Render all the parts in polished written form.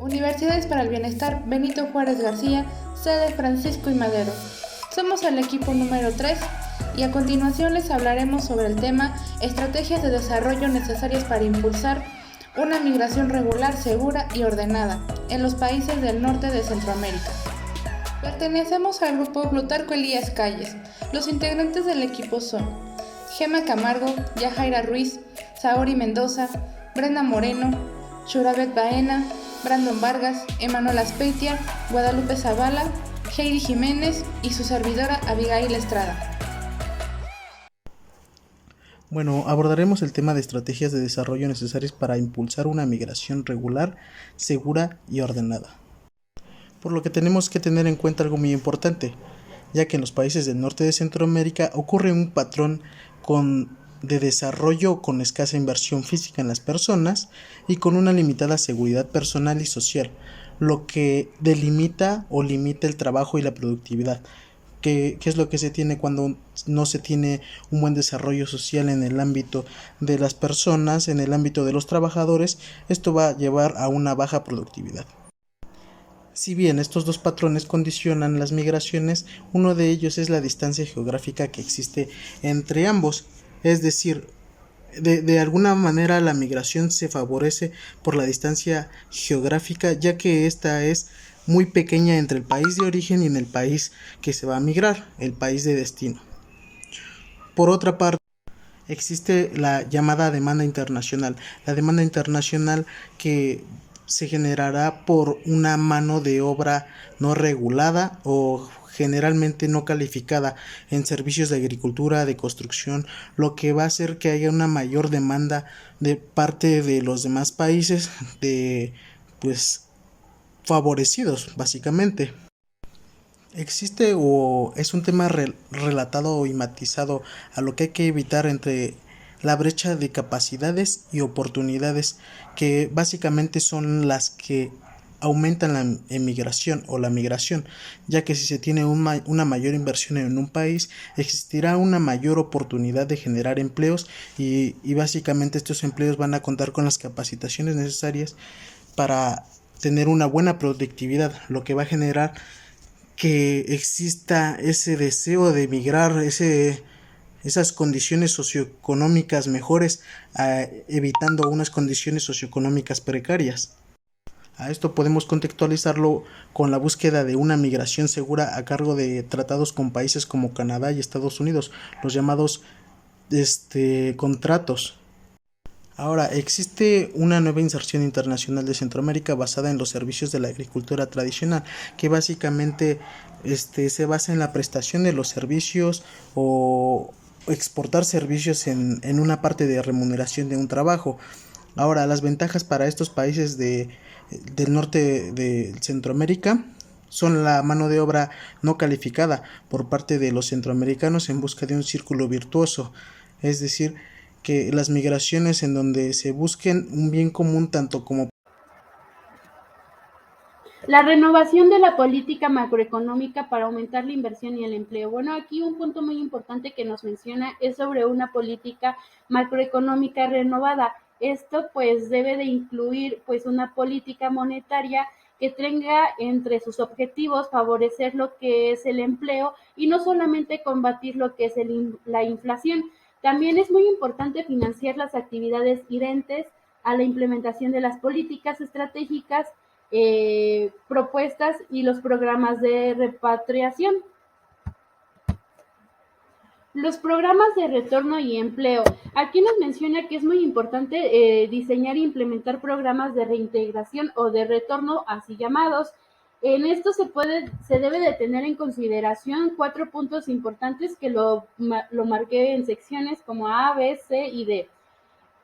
Universidades para el Bienestar Benito Juárez García, sede Francisco y Madero. Somos el equipo número 3 y a continuación les hablaremos sobre el tema estrategias de desarrollo necesarias para impulsar una migración regular, segura y ordenada en los países del norte de Centroamérica. Pertenecemos al grupo Plutarco Elías Calles. Los integrantes del equipo son Gema Camargo, Yajaira Ruiz, Saori Mendoza, Brenda Moreno, Shurabet Baena, Brandon Vargas, Emanuel Aspeitia, Guadalupe Zavala, Heidi Jiménez y su servidora Abigail Estrada. Bueno, abordaremos el tema de estrategias de desarrollo necesarias para impulsar una migración regular, segura y ordenada. Por lo que tenemos que tener en cuenta algo muy importante, ya que en los países del norte de Centroamérica ocurre un patrón de desarrollo con escasa inversión física en las personas y con una limitada seguridad personal y social, lo que delimita o limita el trabajo y la productividad. ¿Qué es lo que se tiene cuando no se tiene un buen desarrollo social en el ámbito de las personas, en el ámbito de los trabajadores? Esto va a llevar a una baja productividad. Si bien estos dos patrones condicionan las migraciones, uno de ellos es la distancia geográfica que existe entre ambos, es decir, de alguna manera la migración se favorece por la distancia geográfica, ya que esta es muy pequeña entre el país de origen y en el país que se va a migrar, el país de destino. Por otra parte, existe la llamada demanda internacional. La demanda internacional que se generará por una mano de obra no regulada o generalmente no calificada en servicios de agricultura, de construcción, lo que va a hacer que haya una mayor demanda de parte de los demás países de pues favorecidos básicamente. Existe o es un tema relatado y matizado a lo que hay que evitar entre la brecha de capacidades y oportunidades, que básicamente son las que aumentan la emigración o la migración, ya que si se tiene una mayor inversión en un país, existirá una mayor oportunidad de generar empleos y básicamente estos empleos van a contar con las capacitaciones necesarias para tener una buena productividad, lo que va a generar que exista ese deseo de emigrar, esas condiciones socioeconómicas mejores, evitando unas condiciones socioeconómicas precarias. A esto podemos contextualizarlo con la búsqueda de una migración segura a cargo de tratados con países como Canadá y Estados Unidos, los llamados contratos. Ahora, existe una nueva inserción internacional de Centroamérica basada en los servicios de la agricultura tradicional, que básicamente se basa en la prestación de los servicios o exportar servicios en una parte de remuneración de un trabajo. Ahora, las ventajas para estos países del norte de Centroamérica son la mano de obra no calificada por parte de los centroamericanos en busca de un círculo virtuoso, es decir, que las migraciones en donde se busquen un bien común tanto como la renovación de la política macroeconómica para aumentar la inversión y el empleo. Bueno, aquí un punto muy importante que nos menciona es sobre una política macroeconómica renovada. Esto pues debe de incluir pues una política monetaria que tenga entre sus objetivos favorecer lo que es el empleo y no solamente combatir lo que es la inflación. También es muy importante financiar las actividades identes a la implementación de las políticas estratégicas propuestas y los programas de repatriación. Los programas de retorno y empleo. Aquí nos menciona que es muy importante diseñar e implementar programas de reintegración o de retorno, así llamados. En esto se debe de tener en consideración 4 puntos importantes que lo marqué en secciones como A, B, C y D.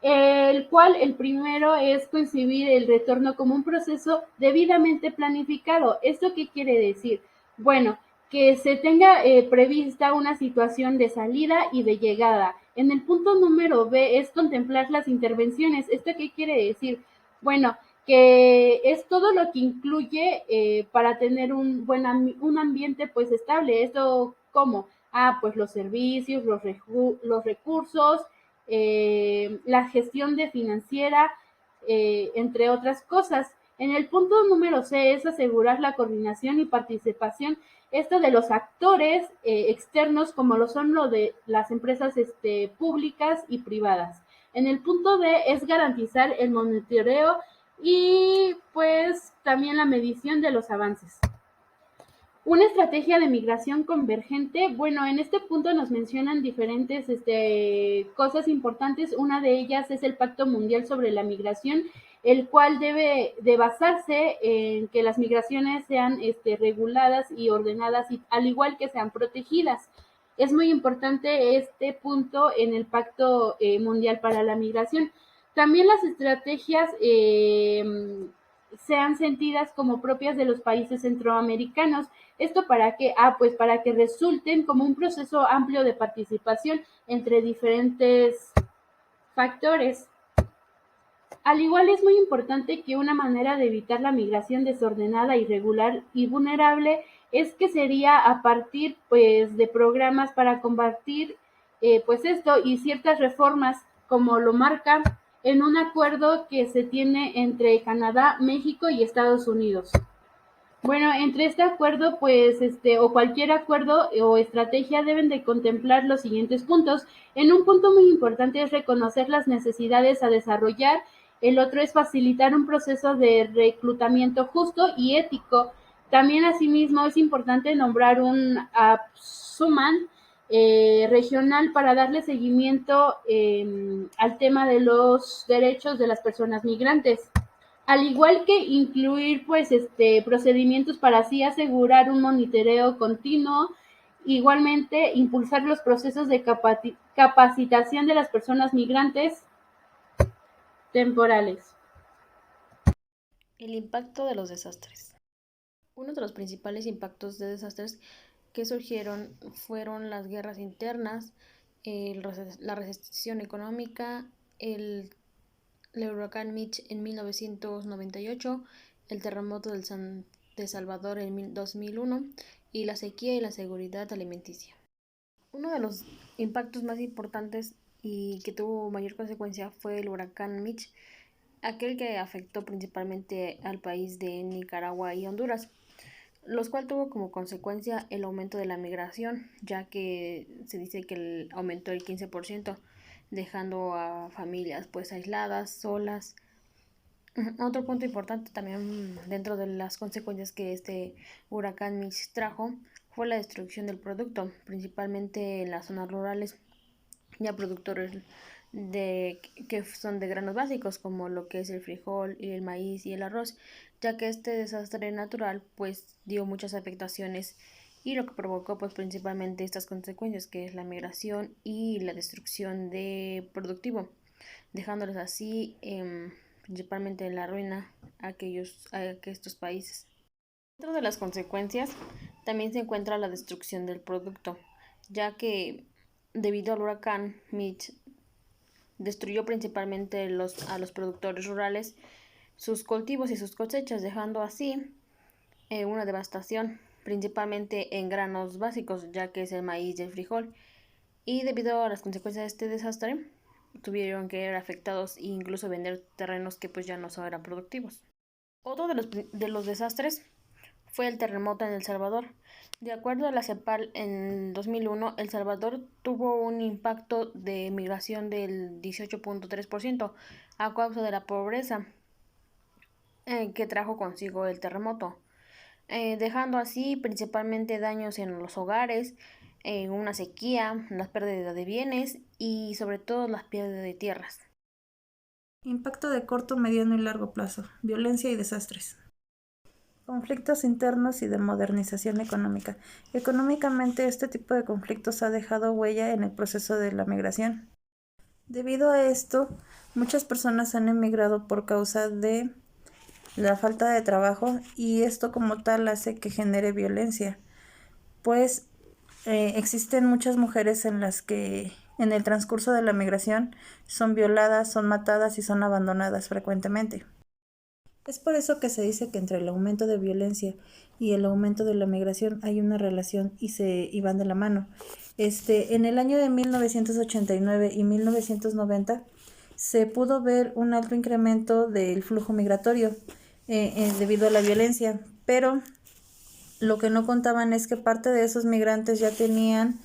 El cual el primero es concebir el retorno como un proceso debidamente planificado. ¿Esto qué quiere decir? Bueno, que se tenga prevista una situación de salida y de llegada. En el punto número B es contemplar las intervenciones. ¿Esto qué quiere decir? Bueno, que es todo lo que incluye para tener un ambiente pues estable. ¿Esto cómo? Pues los servicios, los recursos, la gestión de financiera, entre otras cosas. En el punto número C es asegurar la coordinación y participación de los actores externos como lo son lo de las empresas públicas y privadas. En el punto D es garantizar el monitoreo y pues también la medición de los avances. Una estrategia de migración convergente, bueno, en este punto nos mencionan diferentes cosas importantes. Una de ellas es el Pacto Mundial sobre la Migración, el cual debe de basarse en que las migraciones sean reguladas y ordenadas, y al igual que sean protegidas. Es muy importante este punto en el Pacto Mundial para la Migración. También las estrategias sean sentidas como propias de los países centroamericanos. ¿Esto para qué? Pues para que resulten como un proceso amplio de participación entre diferentes factores. Al igual es muy importante que una manera de evitar la migración desordenada, irregular y vulnerable es que sería a partir pues de programas para combatir pues esto y ciertas reformas como lo marca en un acuerdo que se tiene entre Canadá, México y Estados Unidos. Bueno, entre este acuerdo, pues, o cualquier acuerdo o estrategia deben de contemplar los siguientes puntos. En un punto muy importante es reconocer las necesidades a desarrollar. El otro es facilitar un proceso de reclutamiento justo y ético. También, asimismo, es importante nombrar un APSUMAN regional para darle seguimiento al tema de los derechos de las personas migrantes. Al igual que incluir pues procedimientos para así asegurar un monitoreo continuo, igualmente impulsar los procesos de capacitación de las personas migrantes temporales. El impacto de los desastres. Uno de los principales impactos de desastres que surgieron fueron las guerras internas, la recesión económica, el huracán Mitch en 1998, el terremoto de Salvador en 2001 y la sequía y la seguridad alimenticia. Uno de los impactos más importantes y que tuvo mayor consecuencia fue el huracán Mitch, aquel que afectó principalmente al país de Nicaragua y Honduras, los cual tuvo como consecuencia el aumento de la migración, ya que se dice que aumentó el 15%, dejando a familias pues aisladas, solas. Otro punto importante también dentro de las consecuencias que este huracán Mitch trajo fue la destrucción del producto, principalmente en las zonas rurales, ya productores que son de granos básicos como lo que es el frijol y el maíz y el arroz, ya que este desastre natural pues dio muchas afectaciones y lo que provocó pues principalmente estas consecuencias, que es la migración y la destrucción de productivo, dejándoles así principalmente en la ruina a estos países. Dentro de las consecuencias también se encuentra la destrucción del producto, ya que debido al huracán Mitch destruyó principalmente a los productores rurales sus cultivos y sus cosechas, dejando así una devastación principalmente en granos básicos, ya que es el maíz y el frijol, y debido a las consecuencias de este desastre tuvieron que ser afectados e incluso vender terrenos que pues ya no eran productivos. Otro de los desastres fue el terremoto en El Salvador. De acuerdo a la CEPAL, en 2001, El Salvador tuvo un impacto de migración del 18.3% a causa de la pobreza que trajo consigo el terremoto, dejando así principalmente daños en los hogares, una sequía, la pérdida de bienes y sobre todo las pérdidas de tierras. Impacto de corto, mediano y largo plazo. Violencia y desastres. Conflictos internos y de modernización económica. Económicamente, este tipo de conflictos ha dejado huella en el proceso de la migración. Debido a esto, muchas personas han emigrado por causa de la falta de trabajo, y esto como tal hace que genere violencia, pues existen muchas mujeres en las que en el transcurso de la migración son violadas, son matadas y son abandonadas frecuentemente. Es por eso que se dice que entre el aumento de violencia y el aumento de la migración hay una relación y van de la mano. En el año de 1989 y 1990 se pudo ver un alto incremento del flujo migratorio. debido a la violencia, pero lo que no contaban es que parte de esos migrantes ya tenían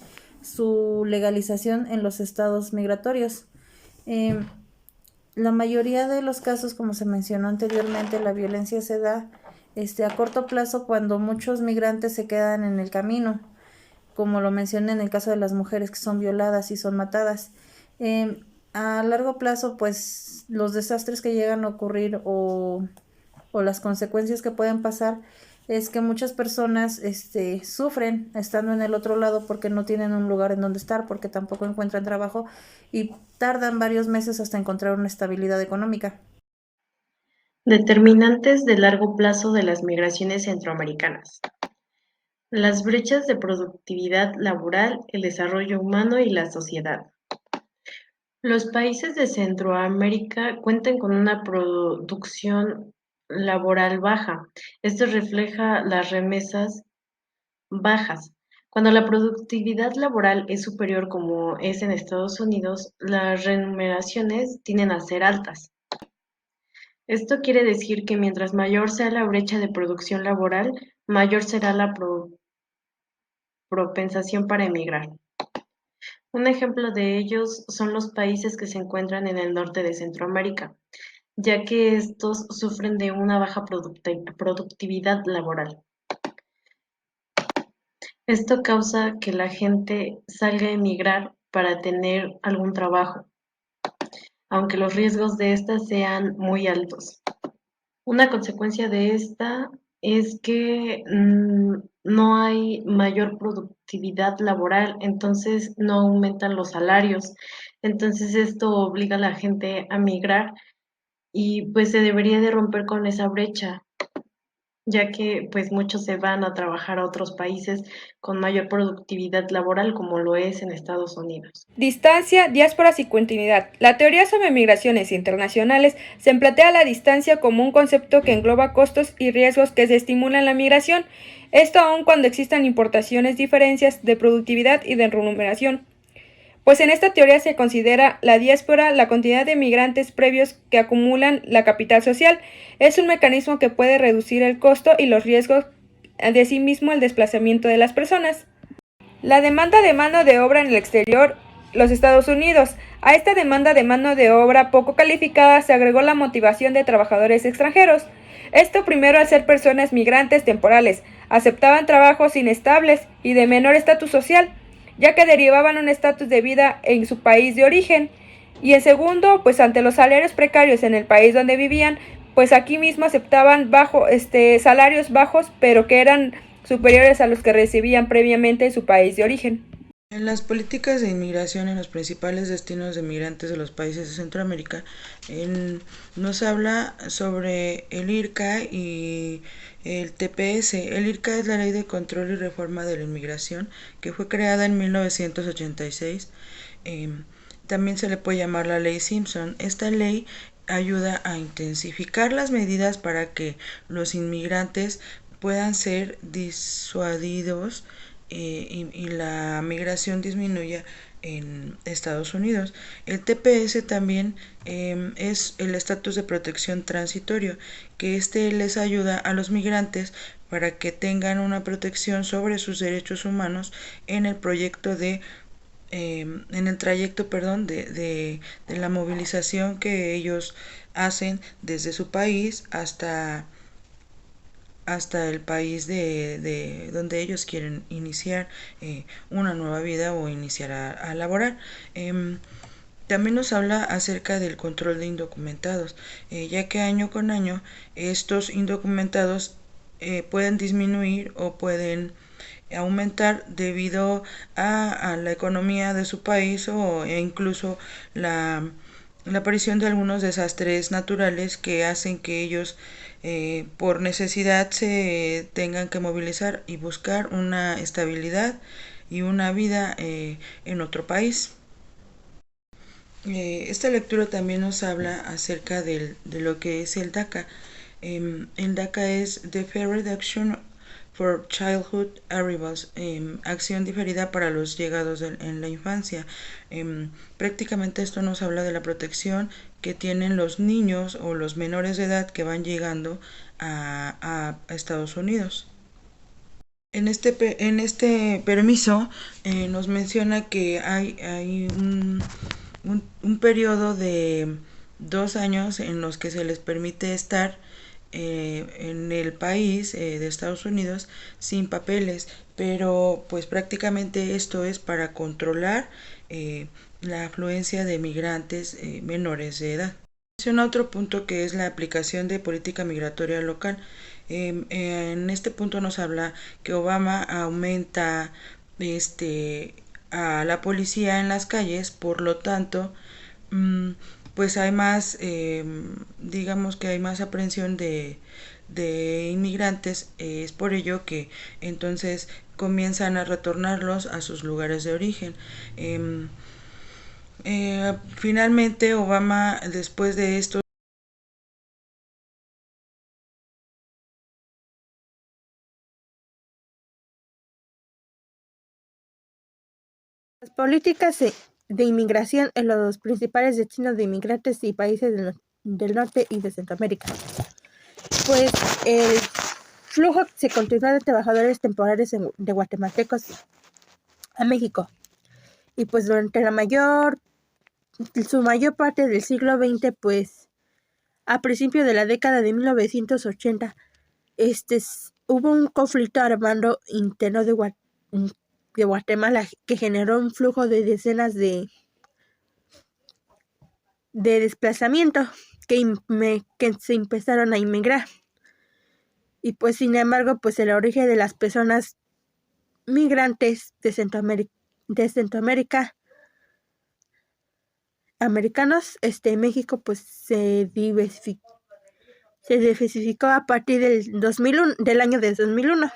su legalización en los estados migratorios. La mayoría de los casos, como se mencionó anteriormente, la violencia se da a corto plazo cuando muchos migrantes se quedan en el camino, como lo mencioné en el caso de las mujeres que son violadas y son matadas. A largo plazo, pues los desastres que llegan a ocurrir o las consecuencias que pueden pasar es que muchas personas sufren estando en el otro lado porque no tienen un lugar en donde estar, porque tampoco encuentran trabajo y tardan varios meses hasta encontrar una estabilidad económica. Determinantes de largo plazo de las migraciones centroamericanas. Las brechas de productividad laboral, el desarrollo humano y la sociedad. Los países de Centroamérica cuentan con una producción laboral baja. Esto refleja las remesas bajas. Cuando la productividad laboral es superior, como es en Estados Unidos, las remuneraciones tienden a ser altas. Esto quiere decir que mientras mayor sea la brecha de producción laboral, mayor será la propensación para emigrar. Un ejemplo de ellos son los países que se encuentran en el norte de Centroamérica, ya que estos sufren de una baja productividad laboral. Esto causa que la gente salga a emigrar para tener algún trabajo, aunque los riesgos de esta sean muy altos. Una consecuencia de esta es que no hay mayor productividad laboral, entonces no aumentan los salarios. Entonces esto obliga a la gente a migrar y pues se debería de romper con esa brecha, ya que pues muchos se van a trabajar a otros países con mayor productividad laboral, como lo es en Estados Unidos. Distancia, diásporas y continuidad. La teoría sobre migraciones internacionales se plantea la distancia como un concepto que engloba costos y riesgos que se estimulan la migración, esto aun cuando existan importaciones, diferencias de productividad y de remuneración. Pues en esta teoría se considera la diáspora la cantidad de migrantes previos que acumulan la capital social. Es un mecanismo que puede reducir el costo y los riesgos de sí mismo el desplazamiento de las personas. La demanda de mano de obra en el exterior, los Estados Unidos. A esta demanda de mano de obra poco calificada se agregó la motivación de trabajadores extranjeros. Esto primero al ser personas migrantes temporales, aceptaban trabajos inestables y de menor estatus social, ya que derivaban un estatus de vida en su país de origen. Y en segundo, pues ante los salarios precarios en el país donde vivían, pues aquí mismo aceptaban salarios bajos, pero que eran superiores a los que recibían previamente en su país de origen. En las políticas de inmigración en los principales destinos de migrantes de los países de Centroamérica, nos habla sobre el IRCA y el TPS. El IRCA es la Ley de Control y Reforma de la Inmigración, que fue creada en 1986. También se le puede llamar la Ley Simpson. Esta ley ayuda a intensificar las medidas para que los inmigrantes puedan ser disuadidos y la migración disminuya en Estados Unidos. El TPS también es el estatus de protección transitorio, que les ayuda a los migrantes para que tengan una protección sobre sus derechos humanos en el trayecto de la movilización que ellos hacen desde su país hasta el país de donde ellos quieren iniciar una nueva vida o iniciar a laborar. También nos habla acerca del control de indocumentados, ya que año con año estos indocumentados pueden disminuir o pueden aumentar debido a la economía de su país e incluso la aparición de algunos desastres naturales que hacen que ellos por necesidad se tengan que movilizar y buscar una estabilidad y una vida en otro país. Esta lectura también nos habla acerca de lo que es el DACA. El DACA es Deferred Action for Childhood Arrivals, acción diferida para los llegados en la infancia. Prácticamente esto nos habla de la protección que tienen los niños o los menores de edad que van llegando a Estados Unidos. En este permiso nos menciona que hay un periodo de 2 años en los que se les permite estar en el país de Estados Unidos sin papeles, pero pues prácticamente esto es para controlar la afluencia de migrantes menores de edad. Menciona otro punto que es la aplicación de política migratoria local. En este punto nos habla que Obama aumenta a la policía en las calles, por lo tanto, pues hay más, digamos que hay más aprehensión de inmigrantes. Es por ello que entonces comienzan a retornarlos a sus lugares de origen. Finalmente, Obama, después de esto, Las políticas de inmigración en los principales destinos de inmigrantes y países del norte y de Centroamérica. Pues el flujo se continúa de trabajadores temporales de guatemaltecos a México. Y pues durante su mayor parte del siglo XX, pues a principios de la década de 1980, hubo un conflicto armado interno de Guatemala que generó un flujo de decenas de desplazamiento que se empezaron a inmigrar. Y pues sin embargo, pues el origen de las personas migrantes de Centroamérica americanos, México pues se diversificó a partir del año de 2001.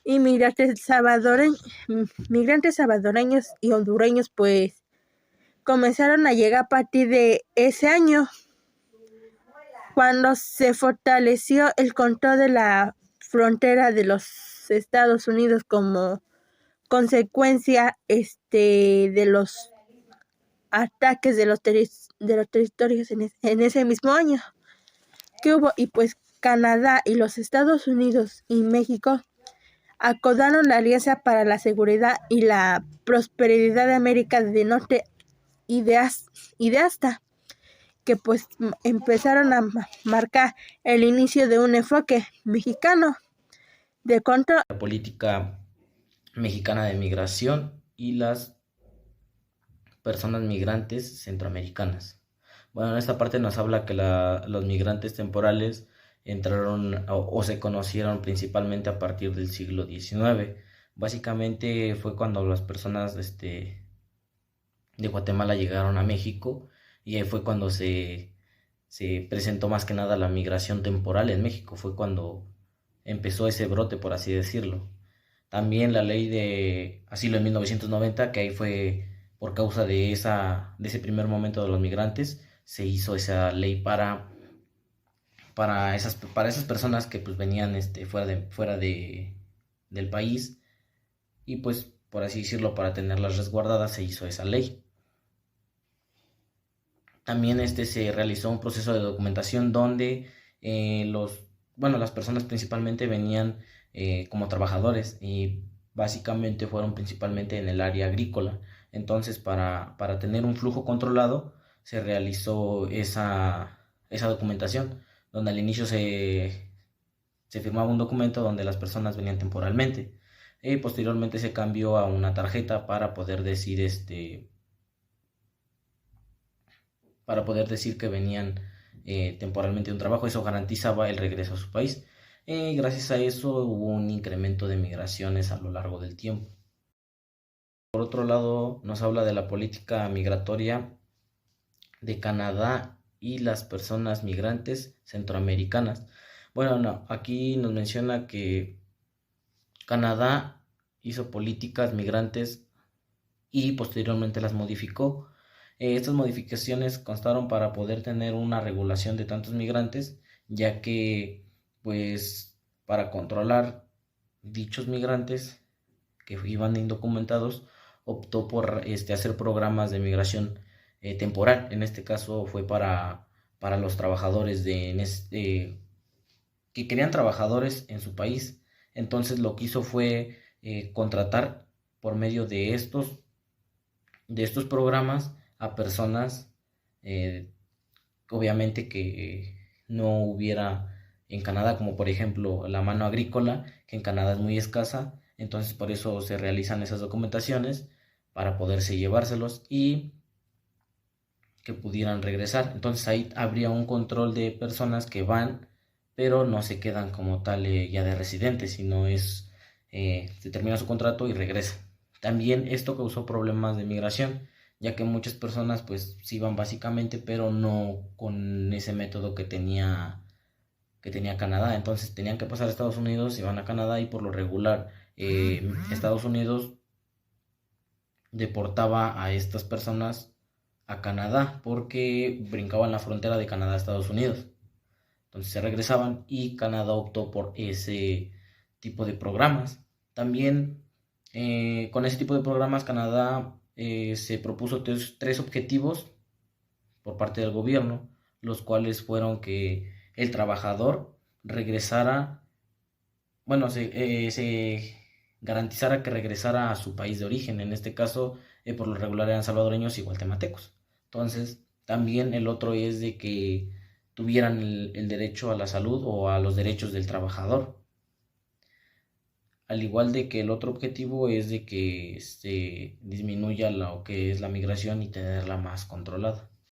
Y migrantes salvadoreños y hondureños pues comenzaron a llegar a partir de ese año, cuando se fortaleció el control de la frontera de los Estados Unidos como consecuencia de los ataques de los territorios en ese mismo año que hubo. Y pues Canadá y los Estados Unidos y México acordaron la Alianza para la Seguridad y la Prosperidad de América del Norte y de hasta que pues empezaron a marcar el inicio de un enfoque mexicano de control. La política mexicana de migración y las personas migrantes centroamericanas. Bueno, en esta parte nos habla que los migrantes temporales entraron o se conocieron principalmente a partir del siglo XIX. Básicamente fue cuando las personas de Guatemala llegaron a México, y ahí fue cuando se presentó más que nada la migración temporal en México. Fue cuando empezó ese brote, por así decirlo. También la ley de asilo en 1990, que ahí fue por causa de ese primer momento de los migrantes, se hizo esa ley para esas personas que pues venían fuera del país, y pues por así decirlo, para tenerlas resguardadas se hizo esa ley. También se realizó un proceso de documentación donde las personas principalmente venían como trabajadores, y básicamente fueron principalmente en el área agrícola. Entonces para tener un flujo controlado se realizó esa documentación, donde al inicio se firmaba un documento donde las personas venían temporalmente, y posteriormente se cambió a una tarjeta para poder decir que venían temporalmente de un trabajo. Eso garantizaba el regreso a su país. Gracias a eso hubo un incremento de migraciones a lo largo del tiempo. Por otro lado, nos habla de la política migratoria de Canadá y las personas migrantes centroamericanas. Bueno, no, aquí nos menciona que Canadá hizo políticas migrantes y posteriormente las modificó. Estas modificaciones constaron para poder tener una regulación de tantos migrantes, ya que pues para controlar dichos migrantes que iban indocumentados, optó por hacer programas de migración temporal. En este caso fue para los trabajadores que querían trabajadores en su país. Entonces lo que hizo fue contratar por medio de estos programas a personas, obviamente que no hubiera en Canadá, como por ejemplo la mano agrícola, que en Canadá es muy escasa. Entonces por eso se realizan esas documentaciones para poderse llevárselos y que pudieran regresar. Entonces ahí habría un control de personas que van, pero no se quedan como tal ya de residentes, sino se termina su contrato y regresa. También esto causó problemas de migración, ya que muchas personas pues sí van básicamente, pero no con ese método que tenía Canadá. Entonces tenían que pasar a Estados Unidos, iban a Canadá y por lo regular Estados Unidos deportaba a estas personas a Canadá porque brincaban la frontera de Canadá a Estados Unidos. Entonces se regresaban y Canadá optó por ese tipo de programas. También con ese tipo de programas Canadá se propuso tres objetivos por parte del gobierno, los cuales fueron que el trabajador regresara, bueno, se garantizara que regresara a su país de origen. En este caso, por lo regular eran salvadoreños y guatemaltecos. Entonces, también el otro es de que tuvieran el derecho a la salud o a los derechos del trabajador. Al igual de que el otro objetivo es de que se disminuya lo que es la migración y tenerla más controlada.